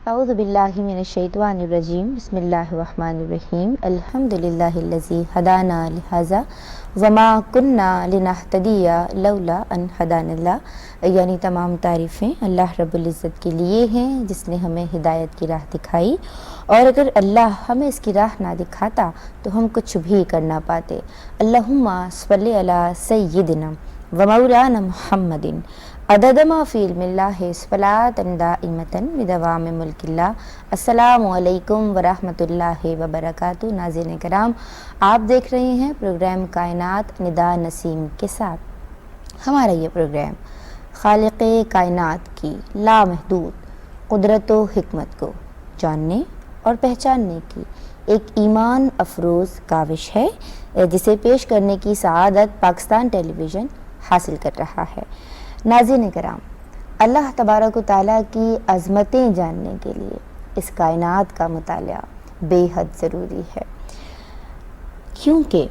اعوذ باللہ من الشیطان الرجیم بسم اللہ الرحمن الرحیم الحمدللہ الذی ہدانا لہذا وما کننا لنہتدی لولا ان ہدانا اللہ، یعنی تمام تعریفیں اللہ رب العزت کے لیے ہیں جس نے ہمیں ہدایت کی راہ دکھائی، اور اگر اللہ ہمیں اس کی راہ نہ دکھاتا تو ہم کچھ بھی کر نہ پاتے۔ اللہم صلی علی سیدنا و مولانا محمد عدد ما فی علم اللہ صلاۃ دائمۃ بدوام ملک اللہ۔ السلام علیکم ورحمۃ اللہ وبرکاتہ۔ ناظرین کرام، آپ دیکھ رہے ہیں پروگرام کائنات ندا نسیم کے ساتھ۔ ہمارا یہ پروگرام خالق کائنات کی لامحدود قدرت و حکمت کو جاننے اور پہچاننے کی ایک ایمان افروز کاوش ہے جسے پیش کرنے کی سعادت پاکستان ٹیلی ویژن حاصل کر رہا ہے۔ ناظرین کرام، اللہ تبارک و تعالیٰ کی عظمتیں جاننے کے لیے اس کائنات کا مطالعہ بے حد ضروری ہے، کیونکہ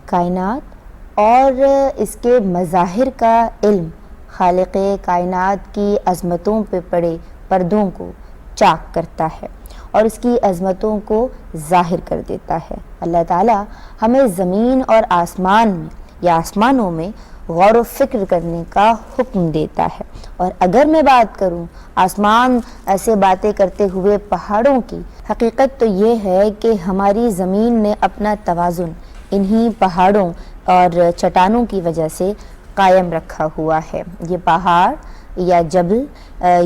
کائنات اور اس کے مظاہر کا علم خالق کائنات کی عظمتوں پہ پڑے پردوں کو چاک کرتا ہے اور اس کی عظمتوں کو ظاہر کر دیتا ہے۔ اللہ تعالیٰ ہمیں زمین اور آسمان میں یا آسمانوں میں غور و فکر کرنے کا حکم دیتا ہے، اور اگر میں بات کروں آسمان سے باتیں کرتے ہوئے پہاڑوں کی، حقیقت تو یہ ہے کہ ہماری زمین نے اپنا توازن انہی پہاڑوں اور چٹانوں کی وجہ سے قائم رکھا ہوا ہے۔ یہ پہاڑ یا جبل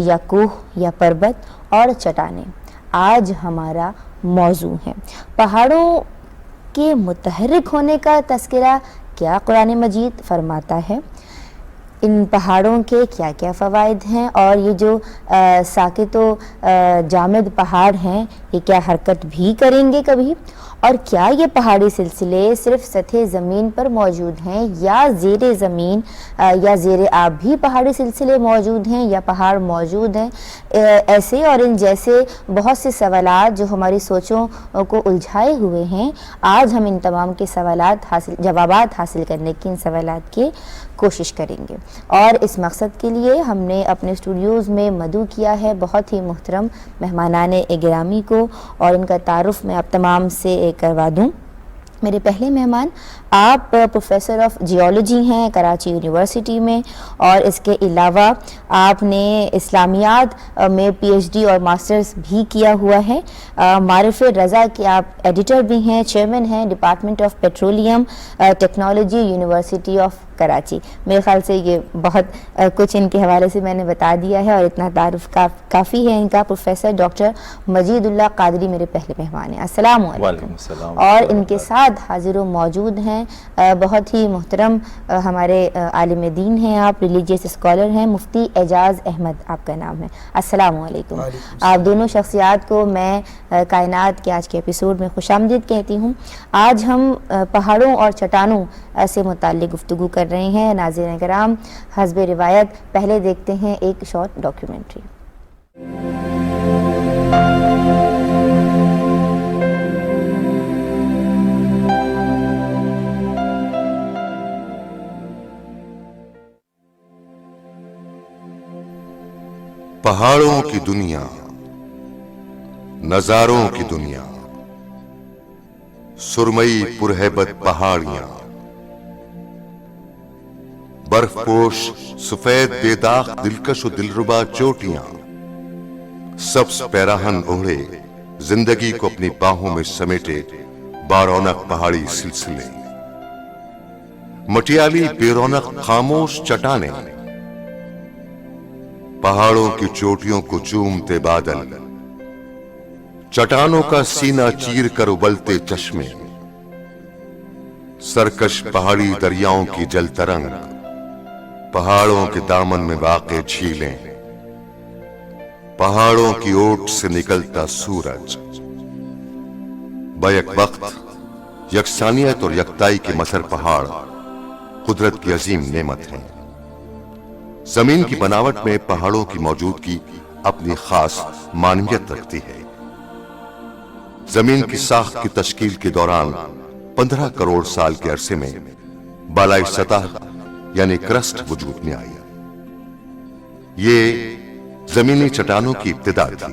یا کوہ یا پربت اور چٹانیں آج ہمارا موضوع ہیں۔ پہاڑوں کے متحرک ہونے کا تذکرہ کیا قرآن مجید فرماتا ہے؟ ان پہاڑوں کے کیا کیا فوائد ہیں، اور یہ جو ساکت و جامد پہاڑ ہیں یہ کیا حرکت بھی کریں گے کبھی؟ اور کیا یہ پہاڑی سلسلے صرف سطح زمین پر موجود ہیں یا زیر زمین یا زیر آب بھی پہاڑی سلسلے موجود ہیں یا پہاڑ موجود ہیں؟ ایسے اور ان جیسے بہت سے سوالات جو ہماری سوچوں کو الجھائے ہوئے ہیں، آج ہم ان تمام کے جوابات حاصل کرنے کی، ان سوالات کی کوشش کریں گے، اور اس مقصد کے لیے ہم نے اپنے اسٹوڈیوز میں مدعو کیا ہے بہت ہی محترم مہمانان گرامی کو، اور ان کا تعارف میں آپ تمام سے کروا دوں۔ میرے پہلے مہمان آپ پروفیسر آف جیولوجی ہیں کراچی یونیورسٹی میں، اور اس کے علاوہ آپ نے اسلامیات میں پی ایچ ڈی اور ماسٹرز بھی کیا ہوا ہے۔ معرف رضا کے آپ ایڈیٹر بھی ہیں، چیئرمین ہیں department of petroleum technology university of Karachi. میرے خیال سے یہ بہت کچھ ان کے حوالے سے میں نے بتا دیا ہے، اور اتنا تعارف کافی ہے ان کا۔ پروفیسر ڈاکٹر مجید اللہ قادری میرے پہلے مہمان ہیں۔ السلام علیکم۔ اور ان کے ساتھ حاضر و موجود ہیں بہت ہی محترم ہمارے عالم دین ہیں، آپ ریلیجیس اسکالر ہیں، مفتی اعجاز احمد آپ کا نام ہے۔ السلام علیکم۔ آپ دونوں شخصیات کو میں کائنات کے آج کے ایپیسوڈ میں خوش آمدید کہتی ہوں۔ آج ہم پہاڑوں اور چٹانوں سے متعلق گفتگو کر رہے ہیں۔ ناظرین کرام، حسب روایت پہلے دیکھتے ہیں ایک شارٹ ڈاکیومنٹری۔ پہاڑوں کی دنیا، نظاروں کی دنیا، سرمئی پرہیبت پہاڑیاں، برف پوش سفید بے داغ دلکش و دلربا چوٹیاں، سبز پیراہن اوڑھے زندگی کو اپنی باہوں میں سمیٹے بارونق پہاڑی سلسلے، مٹیالی بے رونق خاموش چٹانیں، پہاڑوں کی چوٹیوں کو چومتے بادل، چٹانوں کا سینہ چیر کر ابلتے چشمے، سرکش پہاڑی دریاؤں کی جل ترنگ، پہاڑوں کے دامن میں واقع جھیلیں، پہاڑوں کی اوٹ سے نکلتا سورج، بیک وقت یکسانیت اور یکتائی کے مظہر پہاڑ قدرت کی عظیم نعمت ہیں۔ زمین کی بناوٹ میں پہاڑوں کی موجودگی اپنی خاص مانیت رکھتی ہے۔ زمین کی ساخت کی تشکیل کے دوران 15 کروڑ سال کے عرصے میں بالائی سطح یعنی کرسٹ وجود میں آئی۔ یہ زمینی چٹانوں کی ابتدا تھی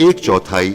1/4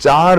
4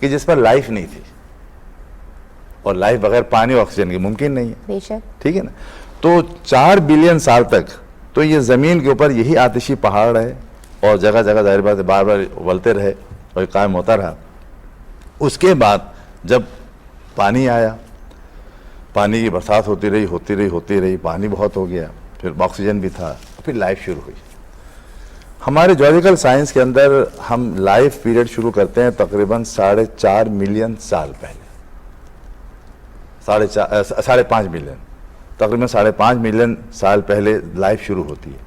کہ جس پر لائف نہیں تھی، اور لائف بغیر پانی اور آکسیجن کے ممکن نہیں ہے، بے شک. ٹھیک ہے نا. تو 4 بلین سال تک تو یہ زمین کے اوپر یہی آتشی پہاڑ ہے، اور جگہ جگہ ظاہر بات ہے بار بار ابلتے رہے اور قائم ہوتا رہا. اس کے بعد جب پانی آیا، پانی کی برسات ہوتی رہی، پانی بہت ہو گیا، پھر آکسیجن بھی تھا، پھر لائف شروع ہوئی. ہمارے جیولوجیکل سائنس کے اندر ہم لائف پیریڈ شروع کرتے ہیں تقریباً 4.5 ملین سال پہلے، 5.5 ملین، تقریباً 5.5 ملین سال پہلے لائف شروع ہوتی ہے.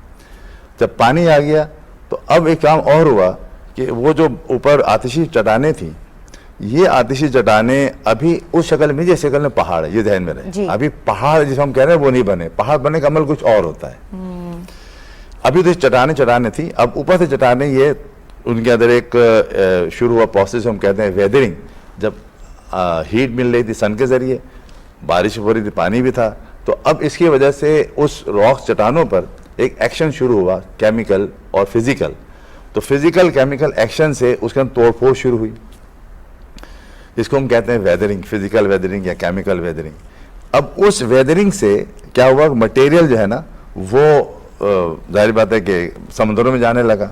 جب پانی آ گیا تو اب ایک کام اور ہوا کہ وہ جو اوپر آتشی چٹانیں تھیں، یہ آتشی چٹانیں ابھی اس شکل میں، جس شکل میں پہاڑ ہے، یہ ذہن میں رہے. ابھی پہاڑ جس ہم کہہ رہے ہیں وہ نہیں بنے، پہاڑ بنے کا عمل کچھ اور ہوتا ہے. ابھی تو چٹانیں تھیں، اب اوپر سے چٹانیں، یہ ان کے اندر ایک شروع ہوا پروسیس ہم کہتے ہیں ویدرنگ. جب ہیٹ مل رہی تھی سن کے ذریعے، بارش ہو رہی تھی، پانی بھی تھا، تو اب اس کی وجہ سے اس راک چٹانوں پر ایک ایکشن شروع ہوا، کیمیکل اور فزیکل. تو فزیکل کیمیکل ایکشن سے اس کے اندر توڑ پھوڑ شروع ہوئی، اس کو ہم کہتے ہیں ویدرنگ، فزیکل ویدرنگ یا کیمیکل ویدرنگ. اب اس ویدرنگ سے کیا ہوا، مٹیریل جو ہے نا وہ ظاہر بات ہے کہ سمندروں میں جانے لگا.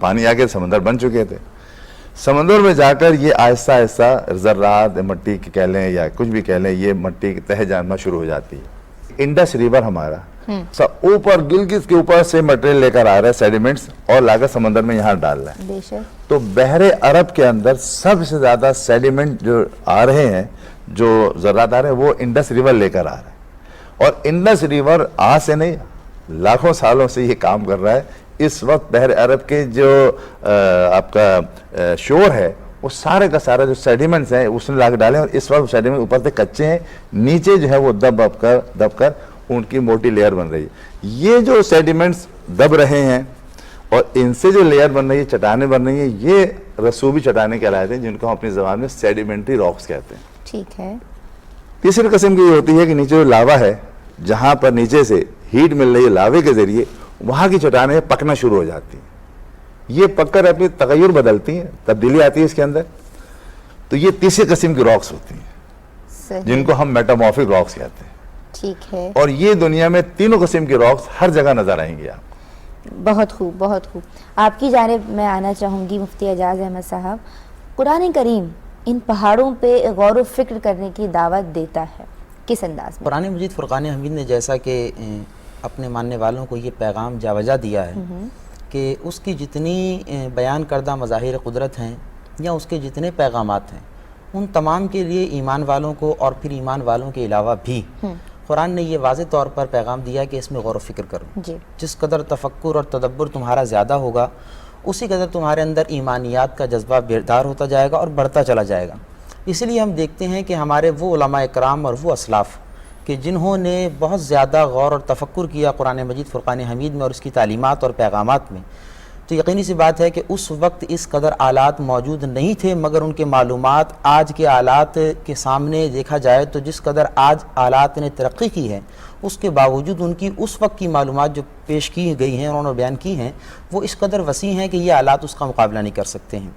پانی آ کے سمندر بن چکے تھے، سمندر میں جا کر یہ آہستہ آہستہ ذرات، مٹی کی کہہ لیں یا کچھ بھی کہہ لیں، یہ مٹی کی تہ جاننا شروع ہو جاتی ہے. انڈس ریور ہمارا اوپر گلگت کے اوپر سے مٹیریل لے کر آ رہا ہے، سیڈیمنٹس، اور لا کر سمندر میں یہاں ڈال رہا ہے. بے شک. تو بحر عرب کے اندر سب سے زیادہ سیڈیمنٹ جو آ رہے ہیں، جو ذرات آ رہے ہیں، وہ انڈس ریور لے کر آ رہا ہے. اور انڈس ریور آج سے نہیں، لاکھوں سالوں سے یہ کام کر رہا ہے. اس وقت بحر عرب کے جو آپ کا شور ہے، وہ سارے کا سارا جو سیڈیمنٹس ہیں اس نے لا کے ڈالے، اور اس وقت سیڈیمنٹ اوپر سے کچے ہیں، نیچے جو ہے وہ دب کر ان کی موٹی لیئر بن رہی ہے. یہ جو سیڈیمنٹس دب رہے ہیں اور ان سے جو لیئر بن رہی ہے، چٹانیں بن رہی ہیں، یہ رسوبی چٹانیں کہلاتے ہیں، جن کو ہم اپنی زبان میں سیڈیمنٹری راکس کہتے ہیں. ٹھیک ہے. تیسری قسم کی یہ ہوتی ہے کہ نیچے جو لاوا ہے، جہاں پر نیچے سے ہیٹ مل رہی ہے لاوے کے ذریعے، وہاں کی چٹانیں پکنا شروع ہو جاتی ہیں. یہ پک کر اپنی تغیر بدلتی ہیں، تبدیلی آتی ہے اس کے اندر. تو یہ تیسری قسم کی راکس ہوتی ہیں، جن کو ہم میٹامورفک راکس کہتے ہیں. ٹھیک ہے. اور یہ دنیا میں تینوں قسم کی راکس ہر جگہ نظر آئیں گے آپ. بہت خوب، بہت خوب. آپ کی جانب میں آنا چاہوں گی مفتی اعجاز احمد صاحب. قرآن کریم ان پہاڑوں پہ غور و فکر کرنے کی دعوت دیتا ہے، کس انداز میں؟ قرآن مجید فرقان حمید نے جیسا کہ اپنے ماننے والوں کو یہ پیغام جا بجا دیا ہے کہ اس کی جتنی بیان کردہ مظاہر قدرت ہیں یا اس کے جتنے پیغامات ہیں، ان تمام کے لیے ایمان والوں کو اور پھر ایمان والوں کے علاوہ بھی قرآن نے یہ واضح طور پر پیغام دیا کہ اس میں غور و فکر کرو. جس قدر تفکر اور تدبر تمہارا زیادہ ہوگا، اسی قدر تمہارے اندر ایمانیات کا جذبہ بیدار ہوتا جائے گا اور بڑھتا چلا جائے گا. اس لیے ہم دیکھتے ہیں کہ ہمارے وہ علماء اکرام اور وہ اسلاف کہ جنہوں نے بہت زیادہ غور اور تفکر کیا قرآن مجید فرقان حمید میں اور اس کی تعلیمات اور پیغامات میں، تو یقینی سی بات ہے کہ اس وقت اس قدر آلات موجود نہیں تھے، مگر ان کے معلومات آج کے آلات کے سامنے دیکھا جائے تو جس قدر آج آلات نے ترقی کی ہے، اس کے باوجود ان کی اس وقت کی معلومات جو پیش کی گئی ہیں، انہوں نے بیان کی ہیں، وہ اس قدر وسیع ہیں کہ یہ آلات اس کا مقابلہ نہیں کر سکتے ہیں.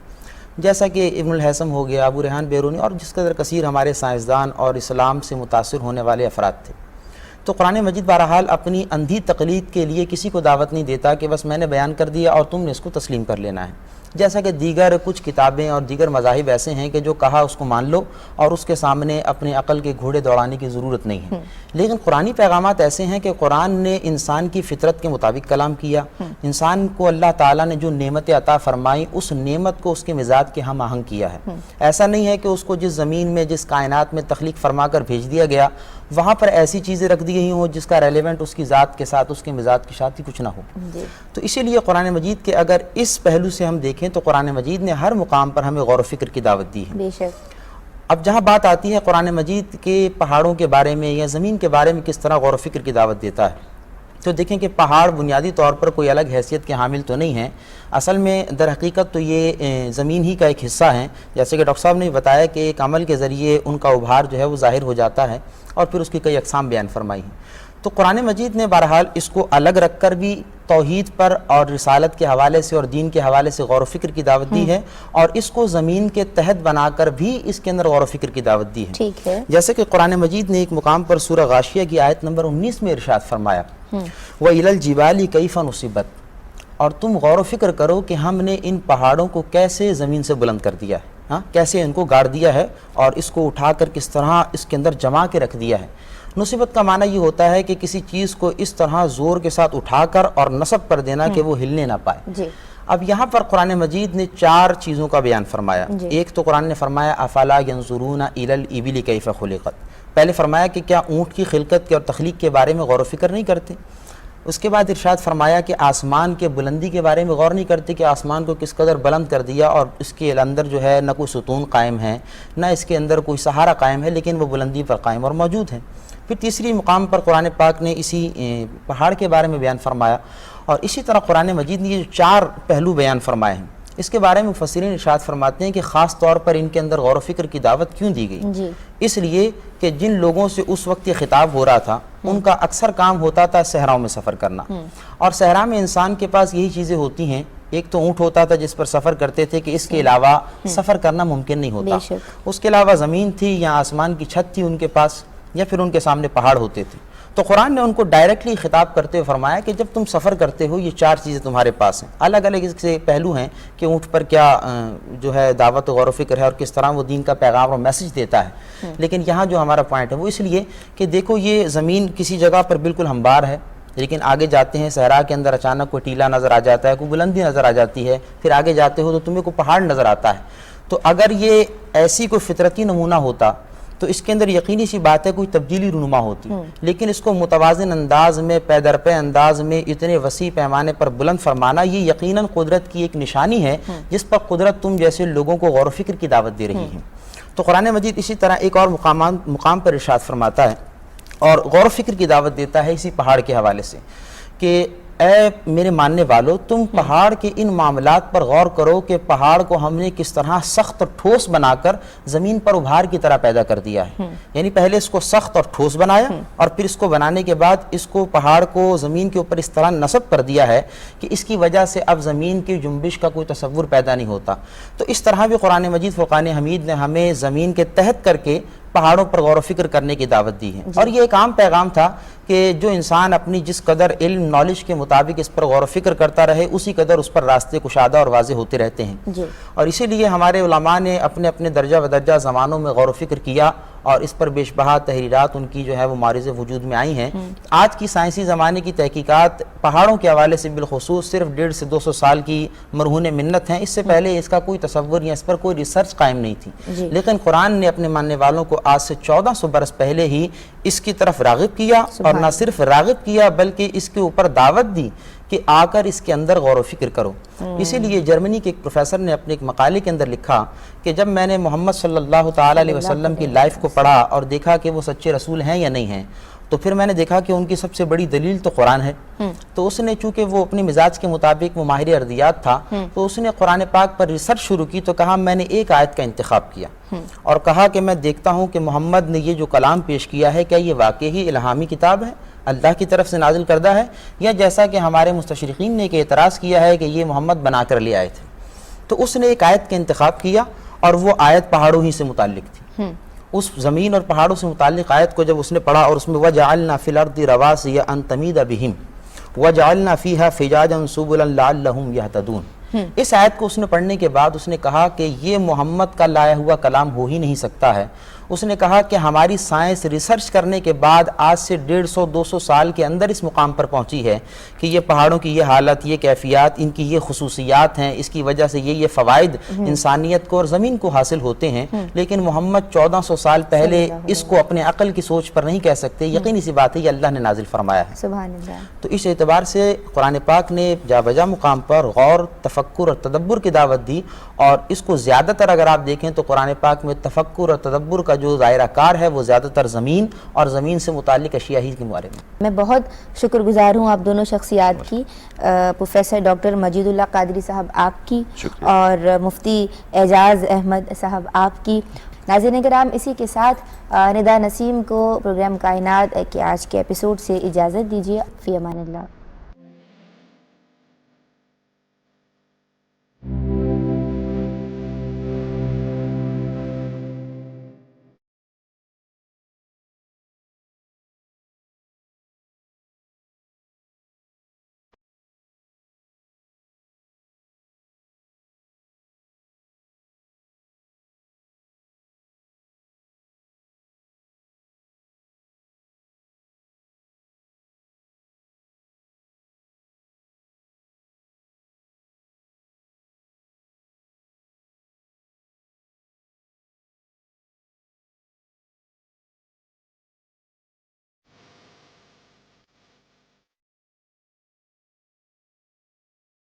جیسا کہ ابن الحیثم ہو گیا، ابو ریحان بیرونی اور جس قدر کثیر ہمارے سائنسدان اور اسلام سے متاثر ہونے والے افراد تھے. تو قرآن مجید بہرحال اپنی اندھی تقلید کے لیے کسی کو دعوت نہیں دیتا کہ بس میں نے بیان کر دیا اور تم نے اس کو تسلیم کر لینا ہے. جیسا کہ دیگر کچھ کتابیں اور دیگر مذاہب ایسے ہیں کہ جو کہا اس کو مان لو اور اس کے سامنے اپنے عقل کے گھوڑے دوڑانے کی ضرورت نہیں ہے. لیکن قرآنی پیغامات ایسے ہیں کہ قرآن نے انسان کی فطرت کے مطابق کلام کیا. انسان کو اللہ تعالیٰ نے جو نعمت عطا فرمائی، اس نعمت کو اس کے مزاج کے ہم آہنگ کیا ہے. ایسا نہیں ہے کہ اس کو جس زمین میں جس کائنات میں تخلیق فرما کر بھیج دیا گیا، وہاں پر ایسی چیزیں رکھ دی گئی ہوں جس کا ریلیونٹ اس کی ذات کے ساتھ، اس کے مزاج کے ساتھ ہی کچھ نہ ہو. تو اسی لیے قرآن مجید کے اگر اس پہلو سے ہم دیکھیں تو قرآن مجید نے ہر مقام پر ہمیں غور و فکر کی دعوت دی ہے. بے شک. اب جہاں بات آتی ہے قرآن مجید کے پہاڑوں کے بارے میں یا زمین کے بارے میں کس طرح غور و فکر کی دعوت دیتا ہے، تو دیکھیں کہ پہاڑ بنیادی طور پر کوئی الگ حیثیت کے حامل تو نہیں ہیں. اصل میں در حقیقت تو یہ زمین ہی کا ایک حصہ ہیں. جیسے کہ ڈاکٹر صاحب نے بتایا کہ ایک عمل کے ذریعے ان کا ابھار جو ہے وہ ظاہر ہو جاتا ہے، اور پھر اس کی کئی اقسام بیان فرمائی ہیں. تو قرآن مجید نے بہرحال اس کو الگ رکھ کر بھی توحید پر اور رسالت کے حوالے سے اور دین کے حوالے سے غور و فکر کی دعوت دی ہے، اور اس کو زمین کے تحت بنا کر بھی اس کے اندر غور و فکر کی دعوت دی ہے۔ ٹھیک ہے، جیسے کہ قرآن مجید نے ایک مقام پر سورہ غاشیہ کی آیت نمبر 19 میں ارشاد فرمایا وَإِلَى الْجِبَالِ كَيْفَ نُصِبَتْ، اور تم غور و فکر کرو کہ ہم نے ان پہاڑوں کو کیسے زمین سے بلند کر دیا ہے، کیسے ان کو گاڑ دیا ہے اور اس کو اٹھا کر کس طرح اس کے اندر جما کے رکھ دیا ہے۔ نصیبت کا معنی یہ ہوتا ہے کہ کسی چیز کو اس طرح زور کے ساتھ اٹھا کر اور نصب کر دینا کہ وہ ہلنے نہ پائے۔ جی، اب یہاں پر قرآن مجید نے 4 چیزوں کا بیان فرمایا۔ جی۔ ایک تو قرآن نے فرمایا افلا ينظرون الى الابل كيف خلقت، پہلے فرمایا کہ کیا اونٹ کی خلقت کے اور تخلیق کے بارے میں غور و فکر نہیں کرتے۔ اس کے بعد ارشاد فرمایا کہ آسمان کے بلندی کے بارے میں غور نہیں کرتے کہ آسمان کو کس قدر بلند کر دیا اور اس کے اندر جو ہے نہ کوئی ستون قائم ہے نہ اس کے اندر کوئی سہارا قائم ہے، لیکن وہ بلندی پر قائم اور موجود ہے۔ پھر تیسری مقام پر قرآن پاک نے اسی پہاڑ کے بارے میں بیان فرمایا، اور اسی طرح قرآن مجید نے یہ 4 پہلو بیان فرمائے ہیں۔ اس کے بارے میں مفسرین ارشاد فرماتے ہیں کہ خاص طور پر ان کے اندر غور و فکر کی دعوت کیوں دی گئی؟ جی، اس لیے کہ جن لوگوں سے اس وقت یہ خطاب ہو رہا تھا ان کا اکثر کام ہوتا تھا صحراؤں میں سفر کرنا، اور صحرا میں انسان کے پاس یہی چیزیں ہوتی ہیں، ایک تو اونٹ ہوتا تھا جس پر سفر کرتے تھے کہ اس کے علاوہ سفر کرنا ممکن نہیں ہوتا، بے شک۔ اس کے علاوہ زمین تھی یا آسمان کی چھت تھی ان کے پاس، یا پھر ان کے سامنے پہاڑ ہوتے تھے۔ تو قرآن نے ان کو ڈائریکٹلی خطاب کرتے ہوئے فرمایا کہ جب تم سفر کرتے ہو یہ 4 چیزیں تمہارے پاس ہیں، الگ الگ اس کے پہلو ہیں کہ اونٹ پر کیا جو ہے دعوت و غور و فکر ہے اور کس طرح وہ دین کا پیغام اور میسج دیتا ہے، لیکن یہاں جو ہمارا پوائنٹ ہے وہ اس لیے کہ دیکھو یہ زمین کسی جگہ پر بالکل ہموار ہے، لیکن آگے جاتے ہیں صحرا کے اندر اچانک کوئی ٹیلا نظر آ جاتا ہے، کوئی بلندی نظر آ جاتی ہے، پھر آگے جاتے ہو تو تمہیں کوئی پہاڑ نظر آتا ہے۔ تو اگر یہ ایسی کوئی فطرتی نمونہ ہوتا تو اس کے اندر یقینی سی بات ہے کوئی تبدیلی رونما ہوتی، لیکن اس کو متوازن انداز میں پے در پے انداز میں اتنے وسیع پیمانے پر بلند فرمانا یہ یقیناً قدرت کی ایک نشانی ہے جس پر قدرت تم جیسے لوگوں کو غور و فکر کی دعوت دے رہی ہے۔ تو قرآن مجید اسی طرح ایک اور مقام پر ارشاد فرماتا ہے اور غور و فکر کی دعوت دیتا ہے اسی پہاڑ کے حوالے سے کہ اے میرے ماننے والو تم پہاڑ کے ان معاملات پر غور کرو کہ پہاڑ کو ہم نے کس طرح سخت اور ٹھوس بنا کر زمین پر ابھار کی طرح پیدا کر دیا ہے، یعنی پہلے اس کو سخت اور ٹھوس بنایا اور پھر اس کو بنانے کے بعد اس کو پہاڑ کو زمین کے اوپر اس طرح نصب کر دیا ہے کہ اس کی وجہ سے اب زمین کی جنبش کا کوئی تصور پیدا نہیں ہوتا۔ تو اس طرح بھی قرآن مجید فرقان حمید نے ہمیں زمین کے تحت کر کے پہاڑوں پر غور و فکر کرنے کی دعوت دی ہے، اور یہ ایک عام پیغام تھا کہ جو انسان اپنی جس قدر علم نالج کے مطابق اس پر غور و فکر کرتا رہے اسی قدر اس پر راستے کشادہ اور واضح ہوتے رہتے ہیں۔ اور اسی لیے ہمارے علماء نے اپنے اپنے درجہ بدرجہ زمانوں میں غور و فکر کیا اور اس پر بیش بہا تحریرات ان کی جو ہے وہ معرض وجود میں آئی ہیں۔ آج کی سائنسی زمانے کی تحقیقات پہاڑوں کے حوالے سے بالخصوص صرف 150 سے 200 سال کی مرہون منت ہیں، اس سے پہلے اس کا کوئی تصور یا اس پر کوئی ریسرچ قائم نہیں تھی، لیکن قرآن نے اپنے ماننے والوں کو آج سے 1400 برس پہلے ہی اس کی طرف راغب کیا، اور نہ صرف راغب کیا بلکہ اس کے اوپر دعوت دی کہ آ کر اس کے اندر غور و فکر کرو۔ اسی لیے جرمنی کے ایک پروفیسر نے اپنے ایک مقالے کے اندر لکھا کہ جب میں نے محمد صلی اللہ تعالیٰ علیہ وسلم کی لائف کو پڑھا اور دیکھا کہ وہ سچے رسول ہیں یا نہیں ہیں، تو پھر میں نے دیکھا کہ ان کی سب سے بڑی دلیل تو قرآن ہے۔ تو اس نے چونکہ وہ اپنی مزاج کے مطابق وہ ماہر ارضیات تھا تو اس نے قرآن پاک پر ریسرچ شروع کی، تو کہا میں نے ایک آیت کا انتخاب کیا اور کہا کہ میں دیکھتا ہوں کہ محمد نے یہ جو کلام پیش کیا ہے کیا یہ واقعی الہامی کتاب ہے، اللہ کی طرف سے نازل کردہ ہے، یا جیسا کہ ہمارے مستشرقین نے ایک اعتراض کیا ہے کہ یہ محمد بنا کر لے آئے تھے۔ تو اس نے ایک آیت کا انتخاب کیا اور وہ آیت پہاڑوں ہی سے متعلق تھی۔ اس زمین اور پہاڑوں سے متعلق آیت کو جب اس نے پڑھا اور اس میں وَجَعَلْنَا فِي الْأَرْضِ رَوَاسِيَ أَن تَمِيدَ بِهِمْ وَجَعَلْنَا فِيهَا فِجَاجًا سُبُلًا لَعَلَّهُمْ يَهْتَدُونَ، اس آیت کو اس نے پڑھنے کے بعد اس نے کہا کہ یہ محمد کا لایا ہوا کلام ہو ہی نہیں سکتا ہے۔ اس نے کہا کہ ہماری سائنس ریسرچ کرنے کے بعد آج سے 150-200 سال کے اندر اس مقام پر پہنچی ہے کہ یہ پہاڑوں کی یہ حالت، یہ کیفیات، ان کی یہ خصوصیات ہیں، اس کی وجہ سے یہ فوائد انسانیت کو اور زمین کو حاصل ہوتے ہیں، لیکن محمد 1400 سال پہلے اس کو اپنے عقل کی سوچ پر نہیں کہہ سکتے۔ یقینی سی بات ہے یہ اللہ نے نازل فرمایا ہے۔ سبحان اللہ۔ تو اس اعتبار سے قرآن پاک نے جا بجا مقام پر غور، تفکر اور تدبر کی دعوت دی، اور اس کو زیادہ تر اگر آپ دیکھیں تو قرآن پاک میں تفکر اور تدبر کا جو دائرہ کار ہے وہ زیادہ تر زمین اور زمین سے متعلق اشیاء ہی کے بارے میں بہت شکر گزار ہوں آپ دونوں شخصیات کی، پروفیسر ڈاکٹر مجید اللہ قادری صاحب آپ کی اور مفتی اعجاز احمد صاحب آپ کی۔ ناظرین کرام، اسی کے ساتھ ندا نسیم کو پروگرام کائنات کے آج کے ایپیسوڈ سے اجازت دیجیے۔ فی امان اللہ۔